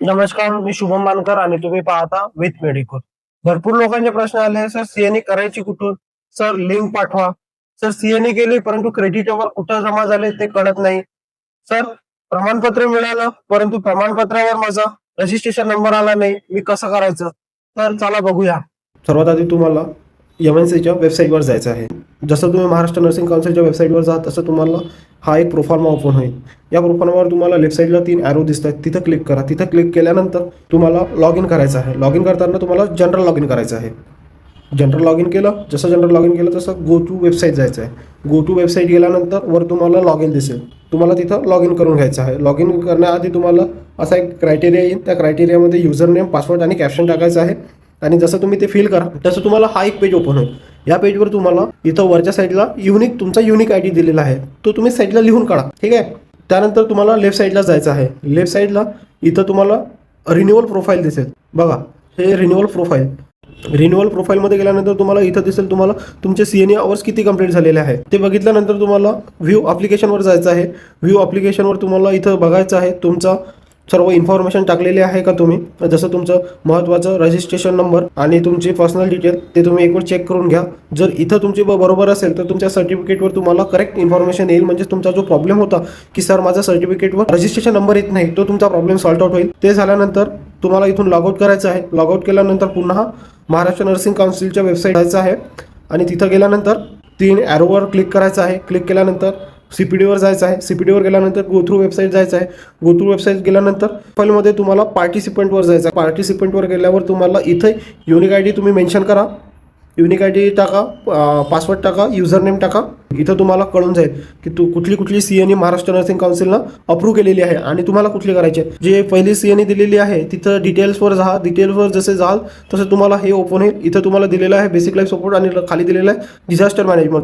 नमस्कार, मी शुभम मानकर आणि तुम्ही पाहता विथ मेडिकल. भरपूर लोकांचे प्रश्न आले, सर सीएनए करायची कुठून? सर लिंक पाठवा. सर सीएनए केली परंतु क्रेडिट अवर कुठं जमा झाले ते कळत नाही. सर प्रमाणपत्र मिळालं परंतु प्रमाणपत्रावर माझा रजिस्ट्रेशन नंबर आला नाही, मी कसं करायचं? तर चला बघूया. सर्वात आधी तुम्हाला MNCच्या वेबसाईटवर जायचं आहे. जसं तुम्ही महाराष्ट्र नर्सिंग काउन्सिलच्या वेबसाईटवर जात तसं तुम्हाला हा एक प्रोफॉर्मा ओपन होईल. या प्रोफॉर्मावर तुम्हाला लेफ्ट साईडला 3 ॲरो दिसत आहेत, तिथं क्लिक करा. तिथं क्लिक केल्यानंतर तुम्हाला लॉग इन करायचं आहे. लॉग इन करताना तुम्हाला जनरल लॉग इन करायचं आहे. जनरल लॉग इन केलं, जसं जनरल लॉग इन केलं तसं गो टू वेबसाईट जायचं आहे. गो टू वेबसाईट गेल्यानंतर वर तुम्हाला लॉग इन दिसेल. तुम्हाला तिथं लॉग इन करून घ्यायचं आहे. लॉग इन करण्याआधी तुम्हाला असा एक क्रायटेरिया येईल. त्या क्रायटेरियामध्ये युजर नेम, पासवर्ड आणि कॅप्शन टाकायचं आहे. आणि जसं तुम्ही ते फिल करा तसं तुम्हाला हा एक पेज ओपन होईल. या पेजवर तुम्हाला इथं वरच्या साईडला तुमचा युनिक ID दिलेला आहे, तो तुम्ही साईडला लिहून काढा. ठीक आहे. त्यानंतर तुम्हाला लेफ्ट साईडला जायचं आहे. लेफ्ट साईडला इथं तुम्हाला रिन्युअल प्रोफाईल दिसेल. बघा, हे रिन्युअल प्रोफाईल. रिन्युअल प्रोफाईलमध्ये गेल्यानंतर तुम्हाला इथं दिसेल तुम्हाला तुमचे CNA अवर्स किती कंप्लीट झालेले आहे ते बघितल्यानंतर तुम्हाला व्ह्यू ॲप्लिकेशनवर जायचं आहे. व्ह्यू ॲप्लिकेशनवर तुम्हाला इथं बघायचं आहे तुमचा सर्व इन्फॉर्मेशन टाकलेली आहे का तुम्ही, जसं तुमचं महत्त्वाचं रजिस्ट्रेशन नंबर आणि तुमची पर्सनल डिटेल ते तुम्ही एक वेळ चेक करून घ्या. जर इथं तुमची बरोबर असेल तर तुमच्या सर्टिफिकेटवर तुम्हाला करेक्ट इन्फॉर्मेशन येईल. म्हणजे तुमचा जो प्रॉब्लेम होता की सर माझ्या सर्टिफिकेटवर रजिस्ट्रेशन नंबर येत नाही, तो तुमचा प्रॉब्लेम सॉल्ट आउट होईल. ते झाल्यानंतर तुम्हाला इथून लॉगआउट करायचं आहे. लॉगआउट केल्यानंतर पुन्हा महाराष्ट्र नर्सिंग काउन्सिलच्या वेबसाईट जायचं आहे आणि तिथं गेल्यानंतर 3 ॲरोवर क्लिक करायचं आहे. क्लिक केल्यानंतर CPDवर जायचं आहे. CPDवर गेल्यानंतर गो थ्रू वेबसाईट जायचं आहे. गो थ्रू वेबसाईट गेल्यानंतर फाईलमध्ये तुम्हाला पार्टिसिपंटवर जायचं आहे. पार्टिसिपंटवर गेल्यावर तुम्हाला इथे युनिक ID तुम्ही मेन्शन करा. युनिक ID टाका, पासवर्ड टाका, युजर नेम टाका. इथं तुम्हाला कळून जाईल की कुठली CNA महाराष्ट्र नर्सिंग काउन्सिलनं अप्रूव्ह केलेली आहे आणि तुम्हाला कुठली करायची आहे. जे पहिली CNA दिलेली आहे तिथं डिटेल्सवर जा. डिटेल्सवर जसे जाल तसं तुम्हाला हे ओपन होईल. इथं तुम्हाला दिलेलं आहे बेसिक लाईफ सपोर्ट आणि खाली दिलेलं आहे डिझास्टर मॅनेजमेंट.